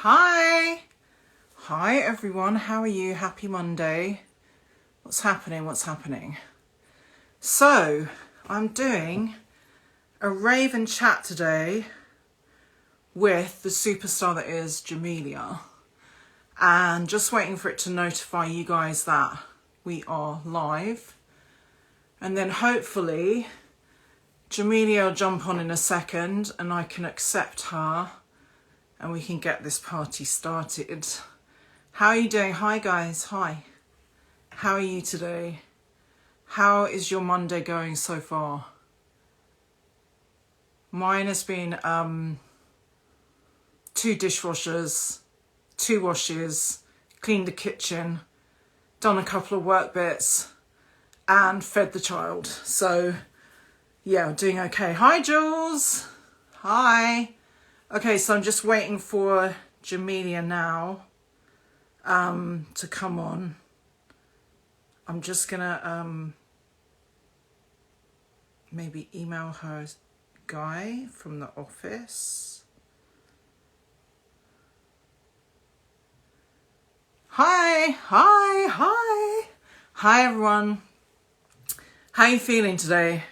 Hi. Hi everyone, how are you? Happy Monday. What's happening? So, I'm doing a rave and chat today with the superstar that is Jamelia. And just waiting for it to notify you guys that we are live. And then hopefully Jamelia will jump on in a second and I can accept her and we can get this party started. How are you doing? Hi guys, hi. How are you today? How is your Monday going so far? Mine has been 2 dishwashers, 2 washes, cleaned the kitchen, done a couple of work bits and fed the child. So yeah, doing okay. Hi Jules. Hi. Okay, so I'm just waiting for Jamelia now to come on. I'm just gonna maybe email her guy from the office. Hi everyone. How are you feeling today?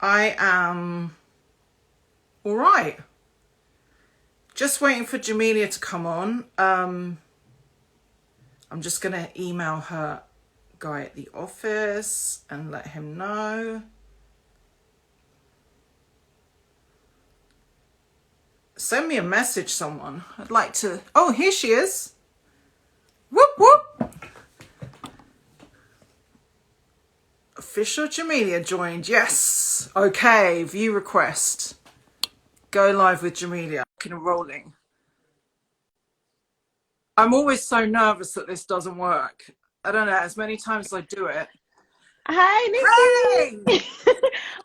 I am all right. Just waiting for Jamelia to come on. I'm just gonna email her guy at the office and let him know. Send me a message, someone. I'd like to. Oh, here she is. Whoop whoop. Official Jamelia joined. Yes. Okay. View request. Go live with Jamelia. Rocking and rolling. I'm always so nervous that this doesn't work. I don't know. As many times as I do it. Hi, Hey. Nikki.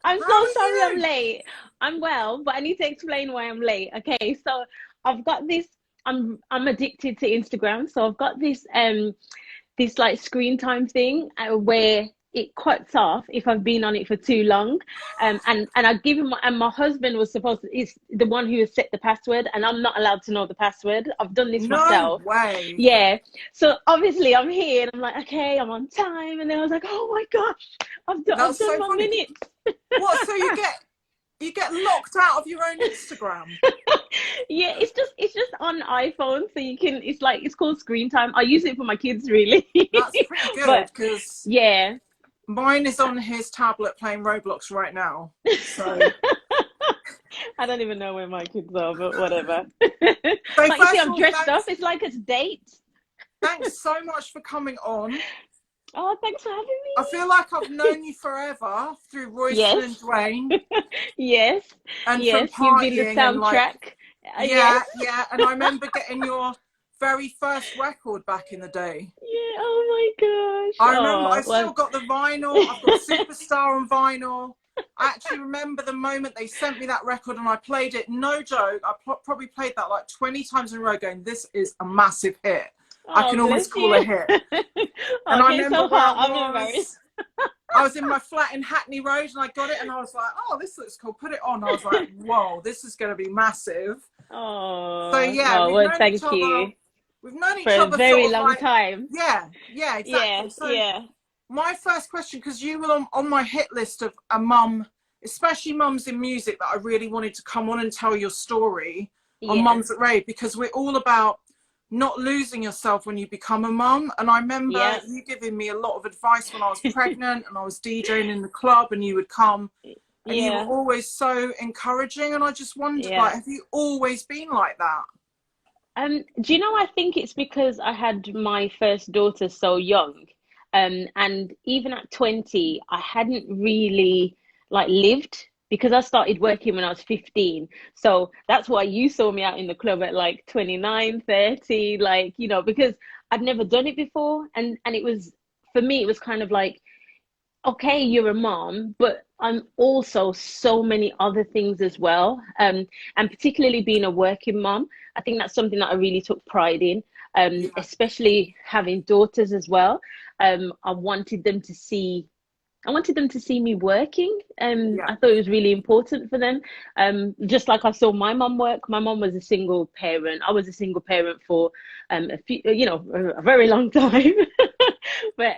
I'm How so are sorry I'm you? late. I'm well, but I need to explain why I'm late. Okay, so I've got this. I'm addicted to Instagram, so I've got this like screen time thing where it cuts off if I've been on it for too long. And I give him and my husband was supposed to is the one who has set the password, and I'm not allowed to know the password. I've done this No myself. way. Yeah. So obviously I'm here and I'm like, okay, I'm on time. And then I was like, oh my gosh, I've That's done so my funny. minutes. What? So you get locked out of your own Instagram? Yeah, it's just on iPhone, so you can it's called screen time. I use it for my kids really. That's pretty good But because yeah. mine is on his tablet playing Roblox right now. So, I don't even know where my kids are, but whatever. so Like you see, first of I'm all, dressed up. It's like a date. thanks so much for coming on. Oh, thanks for having I me. feel like I've known you forever through Royston and Yes, Dwayne yes, and from yes. You've been the partying and like, soundtrack. Yes. yeah. And I remember getting your very first record back in the day. Yeah. Oh my gosh. I remember I Oh well. still got the vinyl. I've got Superstar on vinyl. I actually remember the moment they sent me that record and I played it. No joke. I probably played that like 20 times in a row going, this is a massive hit. I Oh, can always bless call a you. hit. And Oh, I okay, remember so where hot. I I'm embarrassed. was. I was in my flat in Hackney Road and I got it and I was like, oh, this looks cool. Put it on. I was like, whoa, this is going to be massive. So Oh, yeah, oh, well, thank you we've known for each a other sort very of long like, time. yeah, Yeah, exactly. So yeah, my first question, because you were on my hit list of a mum, especially mums in music, that I really wanted to come on and tell your story on yeah, Mums at Rave, because we're all about not losing yourself when you become a mum. And I remember yeah, you giving me a lot of advice when I was pregnant and I was DJing in the club and you would come and you were yeah, always so encouraging. And I just wondered, like, yeah. have you always been like that? Do you know, I think it's because I had my first daughter so young. And even at 20, I hadn't really like lived because I started working when I was 15. So that's why you saw me out in the club at like 29, 30, like, because I'd never done it before. And it was, for me, it was kind of like, okay, you're a mom, but I'm also so many other things as well. And particularly being a working mom, I think that's something that I really took pride in, Yeah, especially having daughters as well. I wanted them to see I wanted them to see me working. Yeah. I thought it was really important for them. Just like I saw my mum work. My mum was a single parent. I was a single parent for a few, a very long time. But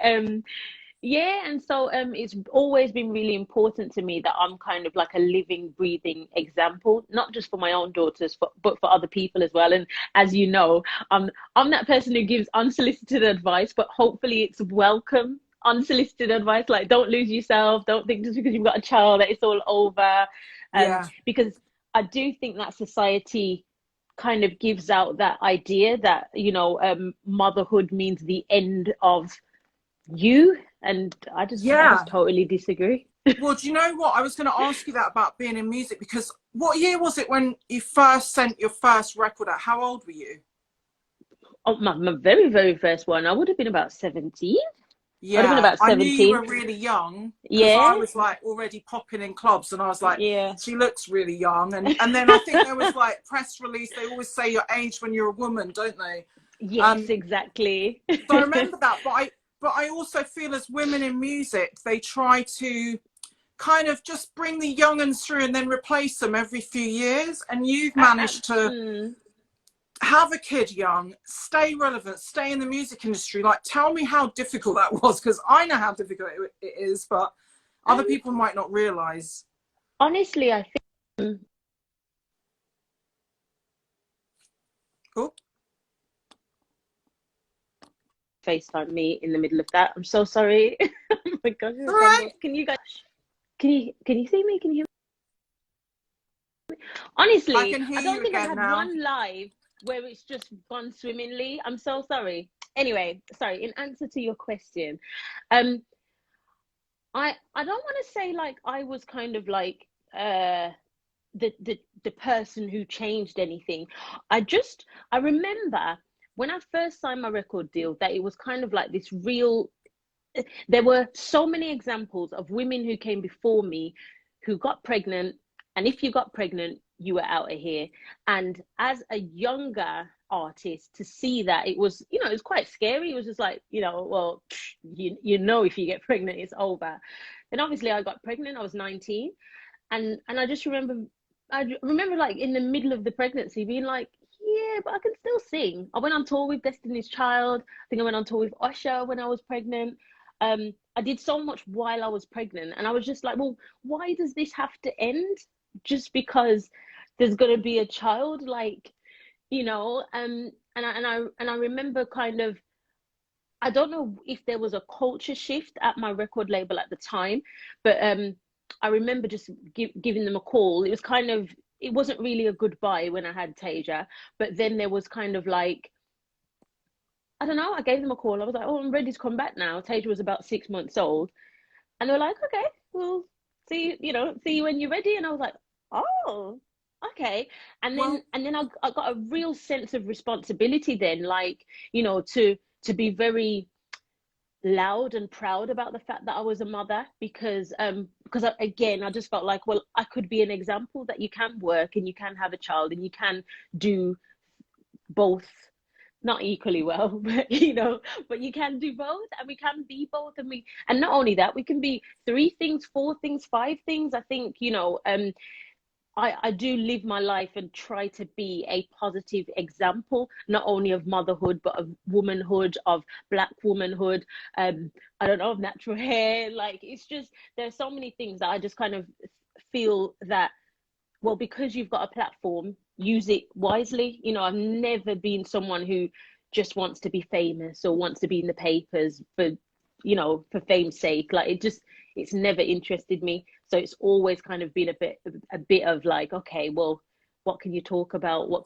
yeah, and so it's always been really important to me that I'm kind of like a living, breathing example, not just for my own daughters, but for other people as well. And as you know, I'm that person who gives unsolicited advice, but hopefully it's welcome unsolicited advice. Like, don't lose yourself. Don't think just because you've got a child that it's all over. Yeah. Because I do think that society kind of gives out that idea that, motherhood means the end of you, and I just Yeah. totally disagree. Well, do you know what? I was going to ask you that about being in music, because what year was it when you first sent your first record out? How old were you? Oh, my very, very first one, I would have been about 17. I would have been Yeah, about I knew you 17. were really young because I Yeah, was like already popping in clubs, and I was like, yeah. she looks really young. And then I think there was like press release. They always say your age when you're a woman, don't they? Yes, exactly. So I remember that, but I also feel as women in music, they try to kind of just bring the young uns through and then replace them every few years. And you've managed to Mm. have a kid young, stay relevant, stay in the music industry. Like, tell me how difficult that was, because I know how difficult it is, but other Um, people might not realize. Honestly, I think Oh, FaceTime me in the middle of that. I'm so sorry. Oh my gosh, all right. can you guys can you see me? Can you hear me? I Honestly, can hear I don't you think I've again had now. one live where it's just gone swimmingly. I'm so sorry. Anyway, sorry, in answer to your question, um, I don't want to say like I was kind of like uh the person who changed anything. I remember when I first signed my record deal that it was kind of like this real, there were so many examples of women who came before me who got pregnant, and if you got pregnant you were out of here. And as a younger artist, to see that, it was, it was quite scary. It was just like, well, if you get pregnant it's over. Then obviously I got pregnant, I was 19, and I remember like in the middle of the pregnancy being like, yeah, but I can still sing. I went on tour with Destiny's Child. I think I went on tour with Usher when I was pregnant. I did so much while I was pregnant, and I was just like, well, why does this have to end just because there's gonna be a child? Like, and I remember kind of, I don't know if there was a culture shift at my record label at the time, but I remember just giving them a call. It was kind of, it wasn't really a goodbye when I had Tasia, but then there was kind of like, I don't know, I gave them a call. I was like, oh, I'm ready to come back now. Tasia was about 6 months old. And they were like, okay, we'll see you when you're ready. And I was like, oh, okay. And then Well, I got a real sense of responsibility then, like, to be very loud and proud about the fact that I was a mother, because again I just felt like, well, I could be an example that you can work and you can have a child and you can do both, not equally well, but but you can do both, and we can be both, and not only that, we can be three things, four things, five things. I think, I do live my life and try to be a positive example, not only of motherhood, but of womanhood, of Black womanhood. I don't know, of natural hair. Like, it's just, there's so many things that I just kind of feel that, well, because you've got a platform, use it wisely. I've never been someone who just wants to be famous or wants to be in the papers for fame's sake. Like, it's never interested me. So it's always kind of been a bit of like, okay, well, what can you talk about? What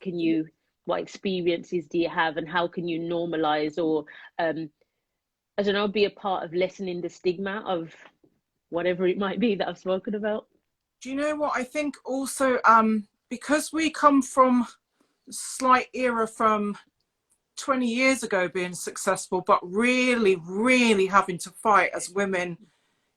experiences do you have, and how can you normalize, or I don't know, be a part of lessening the stigma of whatever it might be that I've spoken about. do you know what I think also? Because we come from a slight era from 20 years ago being successful, but really, really having to fight as women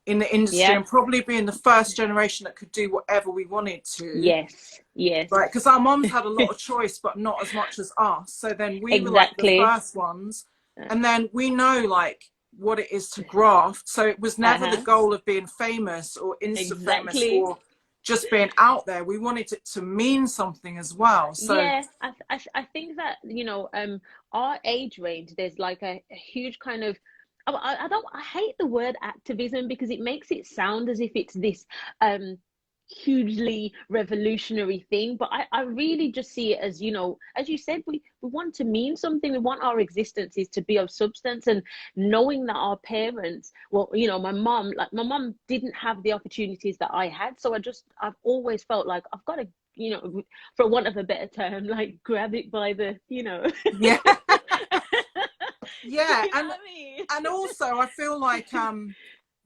in the industry, Yeah. and probably being the first generation that could do whatever we wanted to. Yes. Yes. Right, because our moms had a lot of choice, but not as much as us. So then we were like the Exactly. first ones. And then we know, like, what it is to graft. So it was never the Uh-huh. goal of being famous or Insta famous Exactly. or just being out there. We wanted it to mean something as well. So Yeah, I think that, our age range, there's like a huge kind of, I hate the word activism because it makes it sound as if it's this um hugely revolutionary thing. But I really just see it as, as you said, we want to mean something. We want our existences to be of substance, and knowing that our parents, well, my mom didn't have the opportunities that I had. So I've always felt like I've got to, for want of a better term, like grab it by the, yeah, yeah, you know what I mean? and also I feel like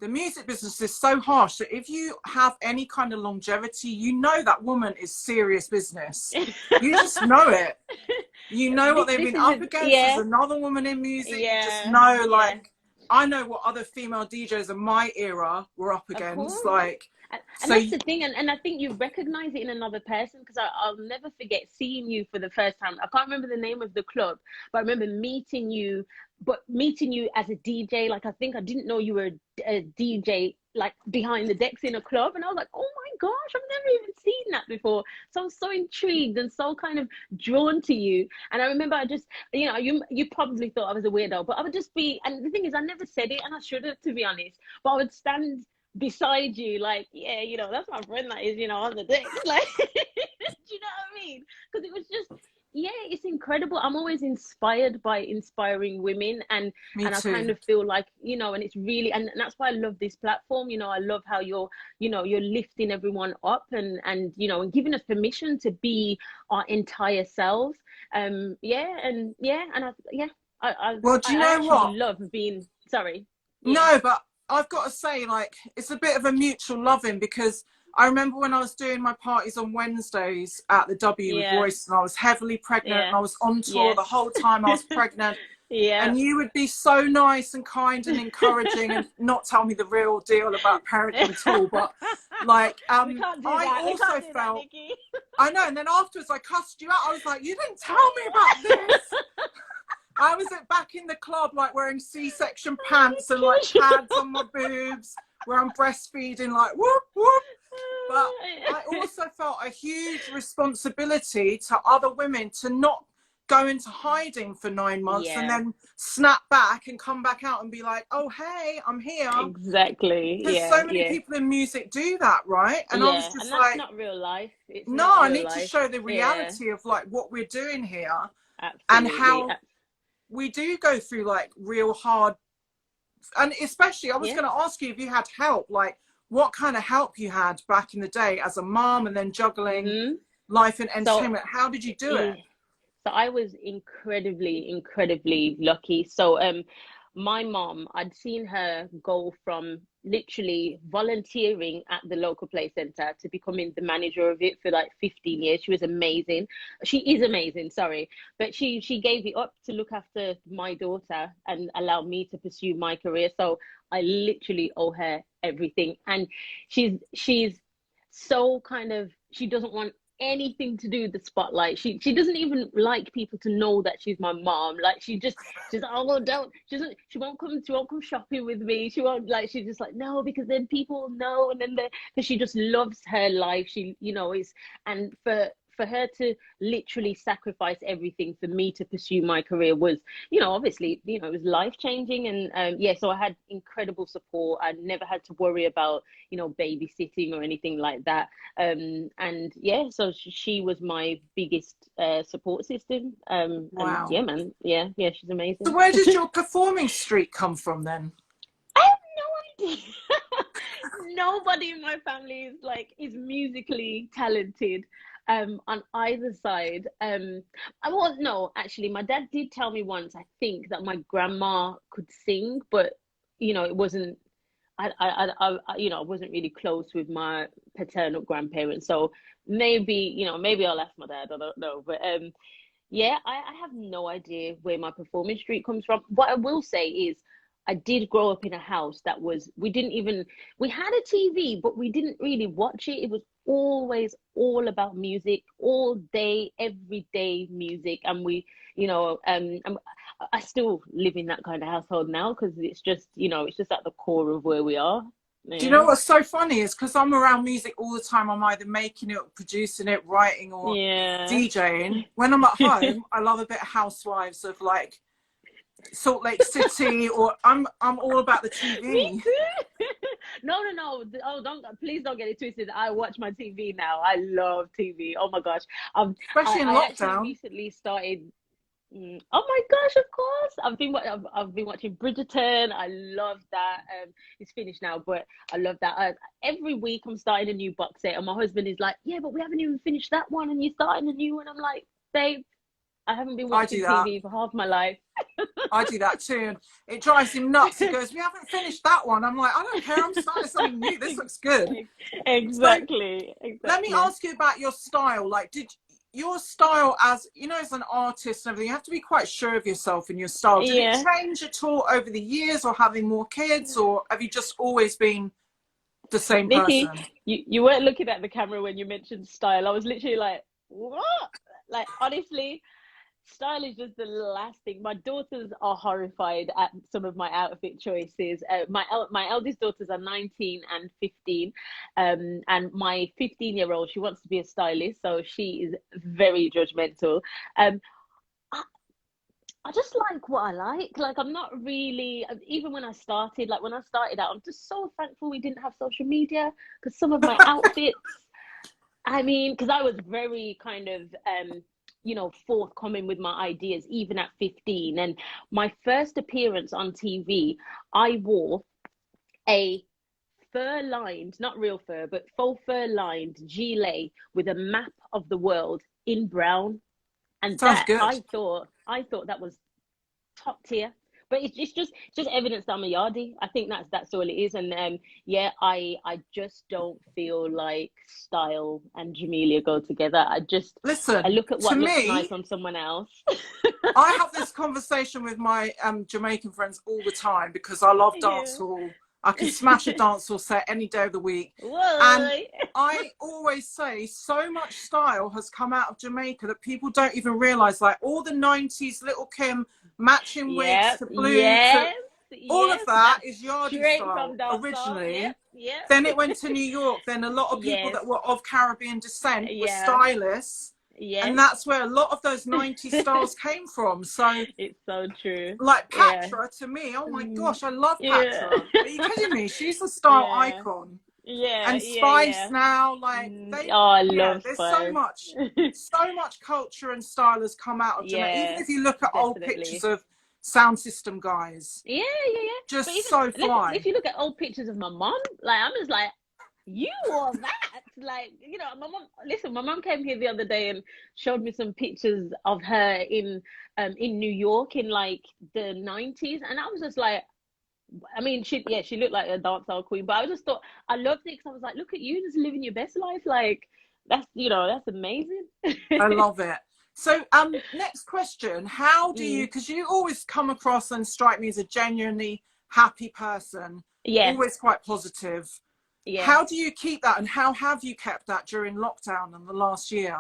the music business is so harsh that if you have any kind of longevity, you know that woman is serious business. You just know it. You know what they've This been is up a, against as yeah, another woman in music. You just yeah, know, yeah, like, I know what other female DJs of my era were up of against. course. Like, And so that's the thing, and I think you recognize it in another person, because I'll never forget seeing you for the first time. I can't remember the name of the club, but I remember meeting you, but meeting you as a DJ. Like, I think I didn't know you were a DJ, like behind the decks in a club, and I was like, oh my gosh, I've never even seen that before. So I was so intrigued and so kind of drawn to you. And I remember I just, you probably thought I was a weirdo, but I would just be, and the thing is, I never said it, and I should have, to be honest, but I would stand beside you, like, yeah, that's my friend that is, on the decks, like, do you know what I mean? Because it was just, yeah, it's incredible. I'm always inspired by inspiring women, me and I kind too. of feel like, and it's really, and that's why I love this platform. I love how you're lifting everyone up, and giving us permission to be our entire selves. Yeah, and yeah, and Well, do you I know actually what? love being, sorry, yeah, No, but I've got to say, like, it's a bit of a mutual loving because I remember when I was doing my parties on Wednesdays at the W with yeah, Royce, and I was heavily pregnant and yeah, I was on tour the yes. whole time I was pregnant. Yeah. And you would be so nice and kind and encouraging and not tell me the real deal about parenting at all. But like, We can't do I that. We also can't do that, felt, Nikki. I know. And then afterwards I cussed you out. I was like, you didn't tell me about this. I was back in the club, like wearing C-section pants and like pads on my boobs where I'm breastfeeding, like whoop, whoop. But I also felt a huge responsibility to other women to not go into hiding for 9 months and Yeah, then snap back and come back out and be like, oh, hey, I'm here. exactly. Because Yeah, so many yeah, people in music do that, right? And I was yeah. And just that's like, not real life. It's no, not I real need to life. show the Yeah, reality of like what we're doing here and absolutely. how we do go through like real hard, and especially I was Yeah. going to ask you if you had help, like what kind of help you had back in the day as a mom and then juggling Mm-hmm. life and So, entertainment. How did you do it? yeah. So I was incredibly, incredibly lucky. So my mom, I'd seen her go from literally volunteering at the local play center to becoming the manager of it for like 15 years. She was amazing. She is amazing, sorry. But she gave it up to look after my daughter and allow me to pursue my career. So I literally owe her everything. And she's so kind of, she doesn't want anything to do with the spotlight. She doesn't even like people to know that she's my mom. Like she's like, oh well, don't, she won't come shopping with me. She won't, like, she's just like, no, because then people know, and then because she just loves her life. She, is, and for her to literally sacrifice everything for me to pursue my career was, obviously, it was life changing. And yeah, so I had incredible support. I never had to worry about, babysitting or anything like that. And yeah, so she was my biggest support system. And Wow. yeah, man, yeah, she's So amazing. where did your performing streak come from then? I have no idea. Nobody in my family is musically talented on either side. No, actually, my dad did tell me once, I think, that my grandma could sing, but it wasn't. I wasn't really close with my paternal grandparents, so maybe I'll ask my dad. I don't know, but yeah, I have no idea where my performance streak comes from. What I will say is, I did grow up in a house that was, we had a TV, but we didn't really watch it. It was always all about music, all day, every day music. And I still live in that kind of household now because it's just, it's just at the core of where we are. Do you know Yeah. what's so funny is because I'm around music all the time, I'm either making it, producing it, writing, or Yeah. DJing. When I'm at home, I love a bit of Housewives of like Salt Lake City, or I'm all about the Me TV. too. No, no, no. Oh, please don't get it twisted. I watch my TV now. I love TV. Oh my gosh. Especially in I actually lockdown. recently started. Oh my gosh, of course. I've been watching Bridgerton. I love that. It's finished now, but I love that. Every week I'm starting a new box set, and my husband is like, "Yeah, but we haven't even finished that one, and you're starting a new one." I'm like, "Babe, I haven't been I do watching that. TV for half my life." I do that too. And it drives him nuts. He goes, "We haven't finished that one." I'm like, "I don't care. I'm starting something new. This looks good." So Exactly, let me exactly. ask you about your style. Like, did your style, as you know, as an artist and everything, you have to be quite sure of yourself in your style. Did it Yeah. change at all over the years, or having more kids, or have you just always been the same Nikki, person? you weren't looking at the camera when you mentioned style. I was literally like, what? Like, honestly, style is just the last thing. My daughters are horrified at some of my outfit choices. My eldest daughters are 19 and 15. And my 15-year-old, she wants to be a stylist, so she is very judgmental. Um, I, I just like what I like. Like, I'm not really, even when I started out, I'm just so thankful we didn't have social media because some of my outfits, I mean, because I was very kind of, forthcoming with my ideas, even at 15. And my first appearance on TV, I wore a fur lined, not real fur, but faux fur lined gilet with a map of the world in brown. And Sounds good. I thought that was top tier. But it's just evidence that I'm a yardie. I think that's all it is. And yeah, I just don't feel like style and Jamelia go together. I Listen, look at to what looks nice me, on someone else. I have this conversation with my Jamaican friends all the time because I love Yeah. dancehall. I can smash a dancehall set any day of the week. And Whoa. I always say so much style has come out of Jamaica that people don't even realize, like all the 90s Little Kim matching wigs Yep. to blue to Yes. all of Yes. that That's is yardie straight from style dancehall. Yep. originally. Yep. Then it went to New York. Then a lot of people Yes. that were of Caribbean descent were Yeah. stylists. And Yes. that's where a lot of those 90s styles came from. So It's so true. like Yeah. Patra, to me, oh my Mm. gosh, I love Yeah. Patra. Are you kidding me? She's a style Yeah. icon. Yeah. And Yeah. Spice Yeah. now, like they, Oh, I yeah, love there's Spice. so much culture and style has come out of Jamaica. Even Yeah, if you look at old pictures definitely. of sound system guys, Yeah, yeah, yeah. But just even so if fly. you look at old pictures of my mom, like I'm just like, you wore that. Like, my mom, listen, my mom came here the other day and showed me some pictures of her in New York in like the 90s. And I was just like, I mean, she looked like a dancehall queen, but I just thought I loved it because I was like, look at you just living your best life. Like that's amazing. I love it. So, next question: how do you? Mm, Because you always come across and strike me as a genuinely happy person, yeah, always quite positive. yeah. How do you keep that, and how have you kept that during lockdown and the last year?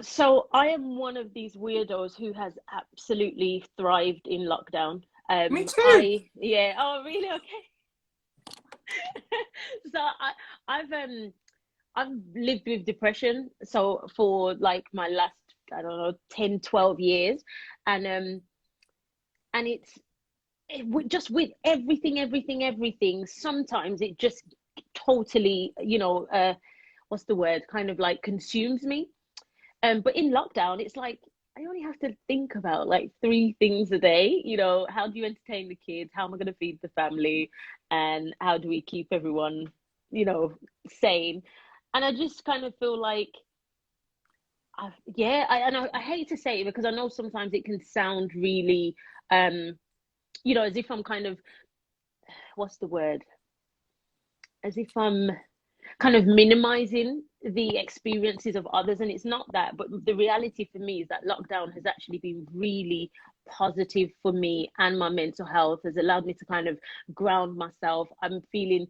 So I am one of these weirdos who has absolutely thrived in lockdown. Me too. Oh really? Okay. So I've lived with depression so for like my last, I don't know, 10, 12 years. And just with everything, sometimes it just totally, what's the word? Kind of like consumes me. But in lockdown, it's like I only have to think about like three things a day. How do you entertain the kids? How am I going to feed the family? And how do we keep everyone, you know, sane? And I just kind of feel like, I hate to say it because I know sometimes it can sound really, as if I'm kind of, what's the word? As if I'm kind of minimizing the experiences of others, and it's not that, but the reality for me is that lockdown has actually been really positive for me, and my mental health has allowed me to kind of ground myself. I'm feeling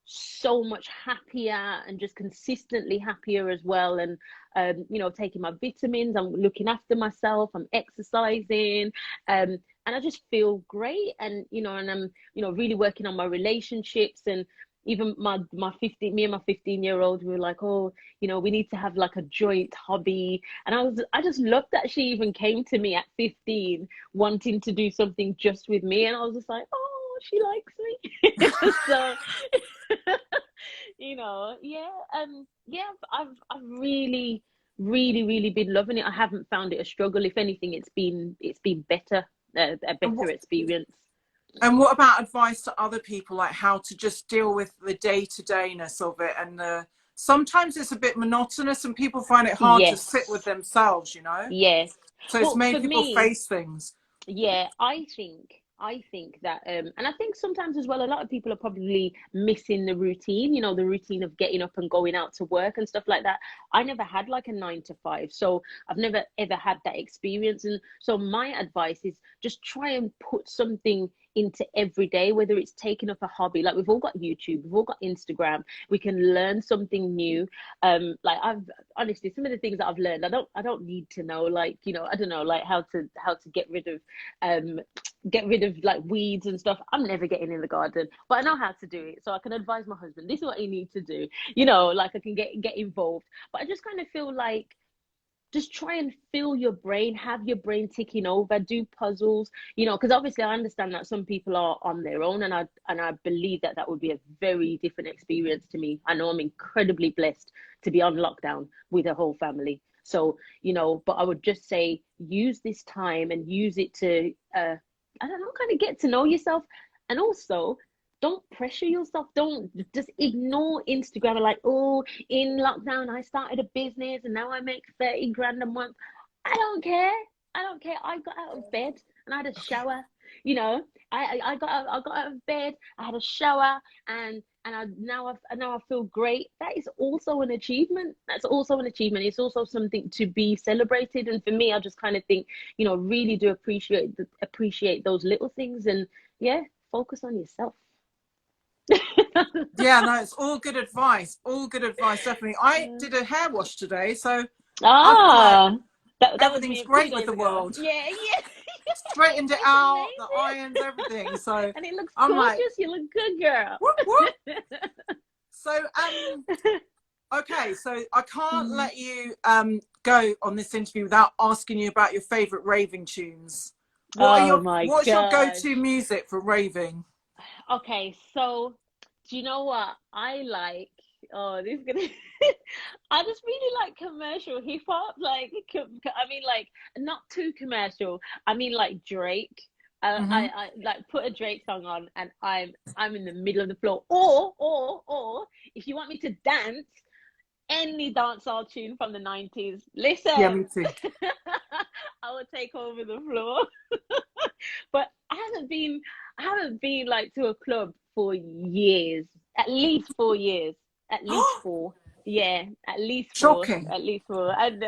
so much happier and just consistently happier as well. And you know, taking my vitamins, I'm looking after myself, I'm exercising, and I just feel great. And you know, and I'm, you know, really working on my relationships. And even my 15, me and my 15-year-old, we were like, oh, you know, we need to have like a joint hobby. And I just loved that she even came to me at 15 wanting to do something just with me. And I was just like, oh, she likes me. So you know, yeah, yeah, I've really, really, really been loving it. I haven't found it a struggle. If anything, it's been better, a better experience. And what about advice to other people, like how to just deal with the day-to-dayness of it? And sometimes it's a bit monotonous and people find it hard to sit with Yes, themselves, you know? yes. So it's Well, made for people me, face things. yeah, I think that and I think sometimes as well, a lot of people are probably missing the routine, you know, the routine of getting up and going out to work and stuff like that. I never had like a 9 to 5, so I've never ever had that experience. And so my advice is just try and put something into every day, whether it's taking up a hobby. Like, we've all got YouTube, we've all got Instagram, we can learn something new. Like, I've honestly, some of the things that I've learned, I don't need to know, like, you know, I don't know, like how to um get rid of like weeds and stuff. I'm never getting in the garden, but I know how to do it. So I can advise my husband, this is what you need to do. You know, like, I can get involved. But I just kind of feel like, just try and fill your brain, have your brain ticking over, do puzzles, you know, because obviously I understand that some people are on their own, and I believe that that would be a very different experience to me. I know I'm incredibly blessed to be on lockdown with a whole family. So, you know, but I would just say, use this time and use it to I don't know, kind of get to know yourself. And also, don't pressure yourself. Don't just ignore Instagram and like, oh, in lockdown, I started a business and now I make 30 grand a month. I don't care. I don't care. I got out of bed and I had a shower. You know, I got out of bed. I had a shower, and I feel great. That is also an achievement. That's also an achievement. It's also something to be celebrated. And for me, I just kind of think, you know, really do appreciate those little things. And yeah, focus on yourself. Yeah, no, it's all good advice. All good advice, definitely. I did a hair wash today, so I feel like Ah, that was everything's me 2 great with days the ago. world. Yeah, yeah. Straightened it It's out, the amazing. irons, everything. So And it looks I'm like, gorgeous. You look good, girl. whoop, whoop. So, okay, so I can't Mm. let you go on this interview without asking you about your favorite raving tunes. Oh my What's your go-to gosh. music for raving? Okay, so do you know what I like? Oh, this is gonna. I just really like commercial hip hop. Like, I mean, like, not too commercial. I mean, like Drake. Hmm. I like put a Drake song on, and I'm in the middle of the floor. Or if you want me to dance, any dancehall tune from the 90s. Yeah, me Listen, too. I will take over the floor. But I haven't been like to a club for years. At least 4 years. At least four. Yeah, at least four. Shocking. At least four. And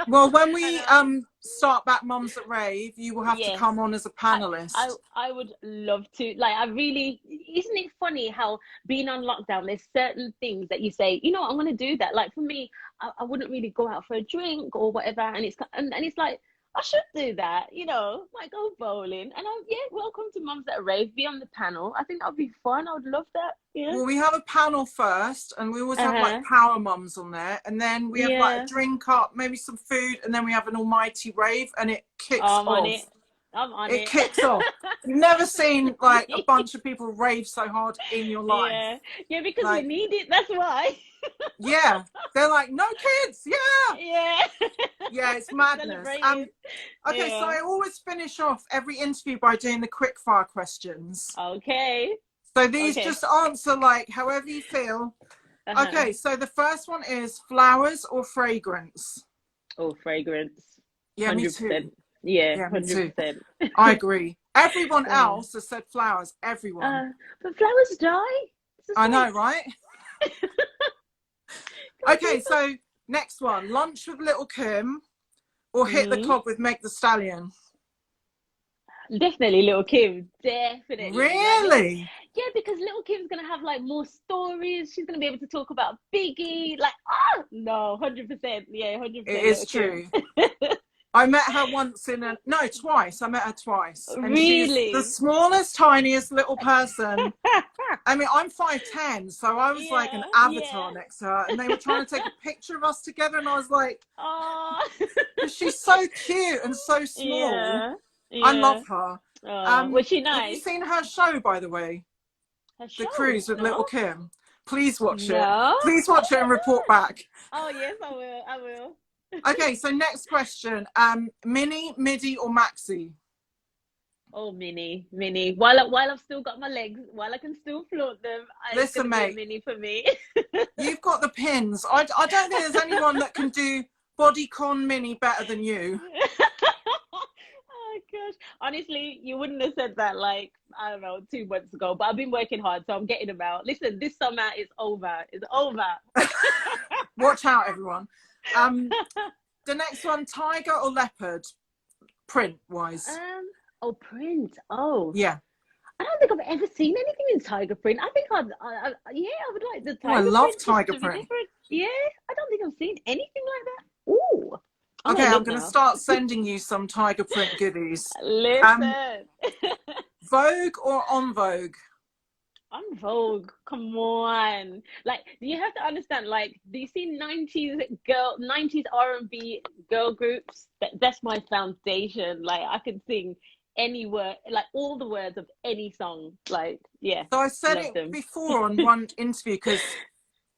Well, when I we know. start back Mums at Rave, you will have to Yes. come on as a I, I panelist. I would love to. Like, I really, isn't it funny how being on lockdown, there's certain things that you say, you know what, I'm gonna do that. Like, for me, I wouldn't really go out for a drink or whatever, and it's like, I should do that, you know, like go bowling. And I'm, yeah, welcome to Mums at Rave, be on the panel. I think that would be fun. I would love that. Yeah. Well, we have a panel first, and we always have like Uh-huh. power mums on there, and then we have like a Yeah. drink up, maybe some food, and then we have an almighty rave, and it kicks I'm on off. it. I'm on It it. kicks off. You've never seen like a bunch of people rave so hard in your life. Yeah. Yeah, because we Like, need it. That's why. yeah, they're like, no kids, yeah, Yeah. yeah, it's madness. Celebrating. Okay, so Yeah. I always finish off every interview by doing the quick fire questions. Okay. So these Okay. just answer like however you feel. Uh-huh. Okay, so the first one is flowers or fragrance? Oh, fragrance. Yeah, me too. 100%. Yeah, Yeah, me too. 100%. I agree. Everyone Yeah. else has said flowers. Everyone. But flowers die. It's just I know, like, right? Okay, so next one. Lunch with Little Kim or hit the Mm, club with Meg the Stallion? definitely Little Kim. Definitely. Like little Really? Yeah, because Little Kim's gonna have like more stories. She's gonna be able to talk about Biggie. Like, no, 100%. Yeah, It 100% is Little Kim. true. I met her once no, twice. I met her twice. And she's the Really? smallest, tiniest little person. I mean, I'm 5'10", so I was like an Yeah, avatar yeah. next to her. And they were trying to take a picture of us together. And I was like, Oh, because she's so cute and so small. yeah, I love yeah. her. Was she Have you nice? seen her show, by the way? Her The show? Cruise with No, Little Kim. Please watch it. no. Please watch it and report back. Oh yes, I will. I will. Okay, so next question. Mini, midi, or maxi? Oh, mini. While I've still got my legs, while I can still float them, it's Listen, gonna be a mate, mini for me. you've got the pins. I don't think there's anyone that can do bodycon mini better than you. Oh gosh. Honestly, you wouldn't have said that like, I don't know, 2 months ago, but I've been working hard, so I'm getting them out. Listen, this summer is over. It's over. Watch out, everyone. The next one, tiger or leopard? Print wise. Um, oh, print. Oh, Yeah. I don't think I've ever seen anything in tiger print. I think yeah, I would like the Oh, I tiger love print just tiger to be print. different. Yeah, I don't think I've seen anything like that. Ooh, I Okay, might I'm look going to now. start sending you some tiger print goodies. Um, Listen. Vogue or On Vogue? On Vogue, come on. Like, you have to understand, like, do you see 90s R&B girl groups? That's my foundation. Like, I can sing any word, like all the words of any song. Like, yeah, So I said love it them. before on one interview because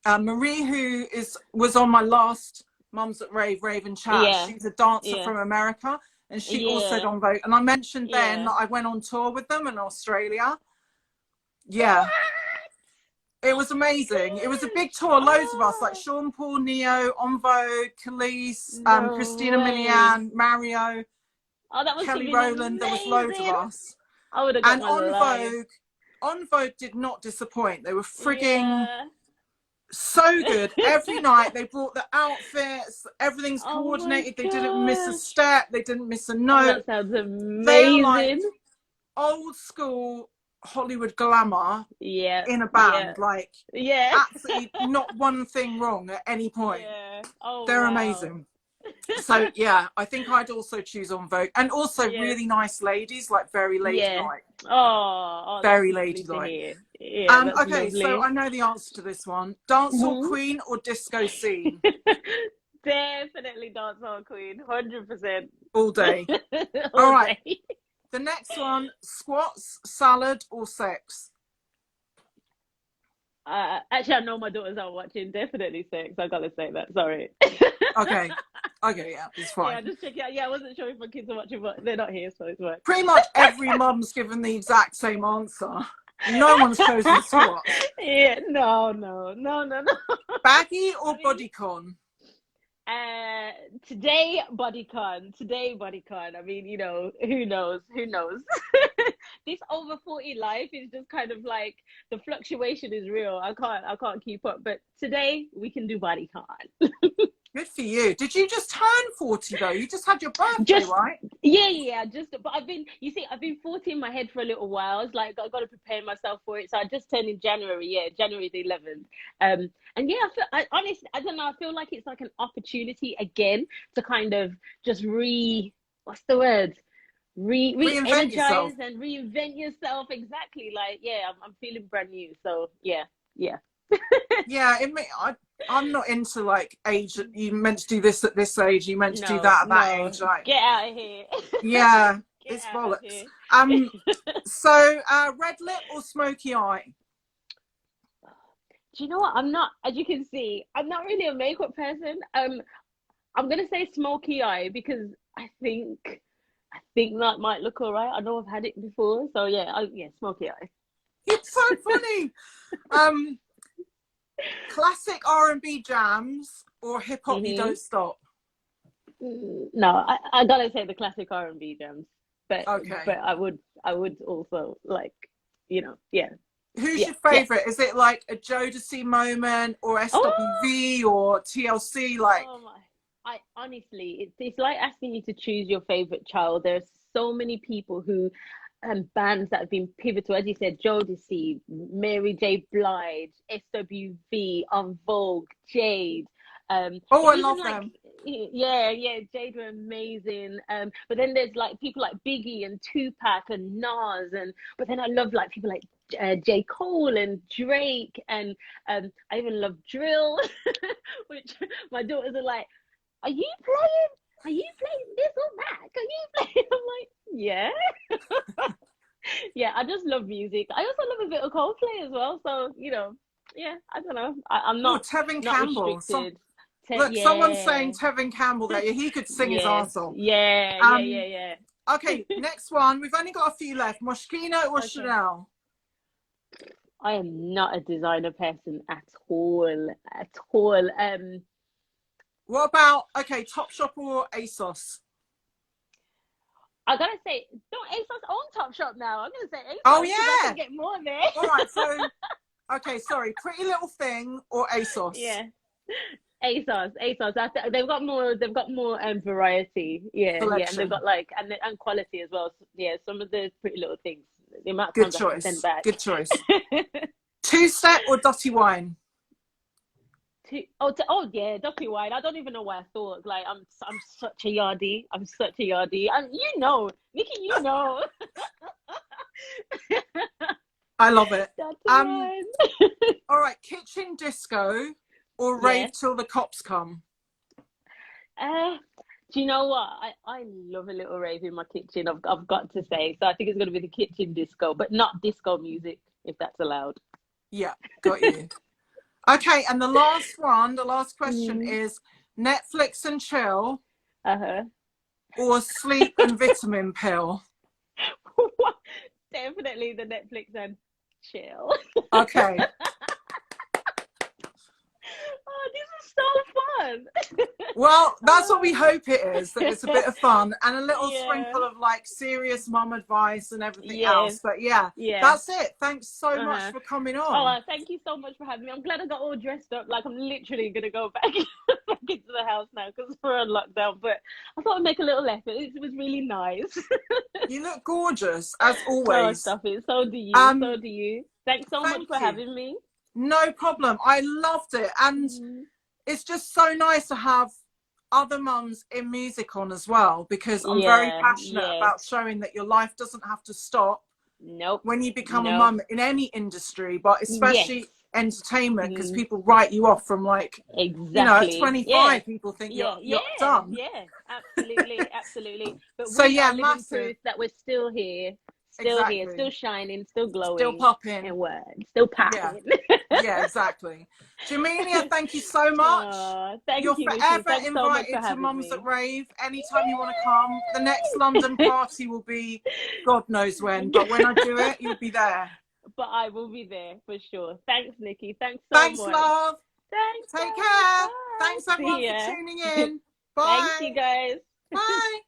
Marie, who was on my last Mums at Rave and Chat, Yeah, she's a dancer yeah, from America, and she also yeah, on Vogue. And I mentioned then yeah. that I went on tour with them in Australia. Yeah, it was amazing. It was a big tour, loads of us, like Oh, Sean Paul, Neo, On Vogue, Khalees, no Christina way. Milian, Mario, Oh, that must have Kelly been Rowland. There was loads of amazing. us. I would have got And my life. On Vogue did not disappoint. They were frigging Yeah. so good. Every night they brought the outfits, everything's Oh my coordinated. They didn't miss a gosh. step, they didn't miss a Oh, note. that sounds They are like amazing. old school Hollywood glamour Yeah, in a yeah, band, like yeah, absolutely not one thing wrong at any point. yeah. Oh, They're wow. amazing. So yeah, I think I'd also choose On Vogue, and also Yeah, really nice ladies, like very yeah. ladylike. Oh, that's Very lovely to ladylike. hear. Yeah, that's Okay, so lovely. I know the answer to this one. Dancehall Mhm. queen or disco scene? Definitely dancehall queen, 100%. All day. All All right. day. The next one, squats, salad or sex? Actually, I know my daughters are watching. Definitely sex. I gotta say that. Sorry. Okay. Okay, yeah, it's Yeah, fine. just check it out. Yeah, I wasn't sure if my kids are watching, but they're not here, so it's fine. Pretty much every mum's given the exact same answer. No one's chosen squats. Yeah, no. Baggy or I mean, bodycon? uh, today bodycon. I mean, who knows? This over 40 life is just kind of like the fluctuation is real. I can't keep up. But today we can do bodycon. Good for you. Did you just turn 40 though? You just had your birthday, Just right? yeah. Just but I've been 40 in my head for a little while. It's like I got to prepare myself for it. So I just turned in January. Yeah, January the 11th. And yeah, honestly, I don't know. I feel like it's like an opportunity again to kind of just what's the word? Reinvent yourself. Re-energize and reinvent yourself. Exactly. Like yeah, I'm feeling brand new. So yeah, yeah. Yeah, I'm not into like age. You meant to do this at this age. You meant to do No, that at that no, age. Like, get out of here. yeah, Get it's out of bollocks. here. So red lip or smoky eye? Do you know what? I'm not, as you can see, I'm not really a makeup person. I'm gonna say smoky eye because I think that might look all right. I know I've had it before, so yeah, yeah, smoky eye. It's so funny. Um, Classic R&B jams or hip hop you Hmm. don't stop? No, I gotta say the classic R&B gems, but Okay. but I would also like, yeah. Who's Yeah, your yeah. favorite? Is it like a Jodeci moment or Oh, SWV or TLC? Like, oh my. I honestly, it's like asking you to choose your favorite child. There's so many people who, bands that have been pivotal, as you said, Jodeci, Mary J. Blige, SWV, On Vogue, Jade. oh, I Even love like, them. yeah, yeah, Jade were amazing. But then there's like people like Biggie and Tupac and Nas, and but then I love like people like J. Cole and Drake, and I even love drill, which my daughters are like, "Are you playing? Are you playing this or that? Are you playing?" I'm like, "Yeah, yeah." I just love music. I also love a bit of Coldplay as well. So yeah. I don't know. I'm Oh, not Tevin not Campbell. restricted. Look, someone's saying Yeah. Tevin Campbell there. Yeah, he could sing his Yes. arse off. Yeah. Yeah. Um, Yeah. okay, next one. We've only got a few left. Moschino or Okay. Chanel? I am not a designer person at all. At all. What about, okay, Topshop or ASOS? I gotta say, don't ASOS own Topshop now. I'm gonna say Oh, ASOS because I yeah. can get more there. All right, so, okay, sorry. Pretty Little Thing or ASOS? Yeah. ASOS. They've got more. They've got more variety. Yeah, yeah, and they've Selection. got like and quality as well. So, yeah, some of the Pretty Little Things. The amount of Good times I have to send choice. back. Good choice. Two Step or Dotty Wine? Oh yeah, Ducky White. I don't even know why I thought. Like I'm such a yardie. I'm such a yardie. And Nikki, I love it. That's Um, right. all right, Kitchen Disco or Rave Yeah. Till the Cops Come? Uh, do you know what? I love a little rave in my kitchen. I've got to say. So I think it's gonna be the kitchen disco, but not disco music, if that's allowed. Yeah, got you. Okay, and the last one, the last question Mm, is Netflix and chill uh-huh. or sleep and vitamin pill? Definitely the Netflix and chill. Okay. Oh, this is so fun. Well, that's what we Oh. hope it is, that it's a bit of fun and a little Yeah. sprinkle of like serious mum advice and everything Yes. else. But yeah, Yeah. that's it. Thanks so much Uh-huh. for coming Oh, on. thank you so much for having me. I'm glad I got all dressed up. Like I'm literally gonna go back back into the house now because we're on lockdown. But I thought I'd make a little effort. It was really nice. You look gorgeous as Oh, always. stop it. So do you. So Um, do you. Thanks so much thank for you. having me. No problem. I loved it. And Mm, it's just so nice to have other mums in music on as well, because I'm very yeah. passionate Yeah. about showing that your life doesn't have to stop Nope. when you become a Nope. mum in any industry, but Yes. especially entertainment, because Mm, people write you off from like, at exactly. Yeah. 25 people think Yeah. you're Yeah. done. Yeah. Absolutely. Absolutely. But So we are yeah, living massive. proof that we're still here, Exactly. still shining, still Still glowing, popping. and what? Still Yeah. popping. Yeah, exactly. Jamelia, thank you so much. Oh, thank You're you, Nikki. forever Thanks so much for invited to having Mums me. at Rave anytime you want to come. The next London party will be God knows when, but when I do it, you'll be there. But I will be there for sure. Thanks, Nikki. Thanks so Thanks, much. love. Thanks, Take guys. care. Bye. Thanks everyone See for ya. tuning in. Thanks, you Bye. guys. Bye.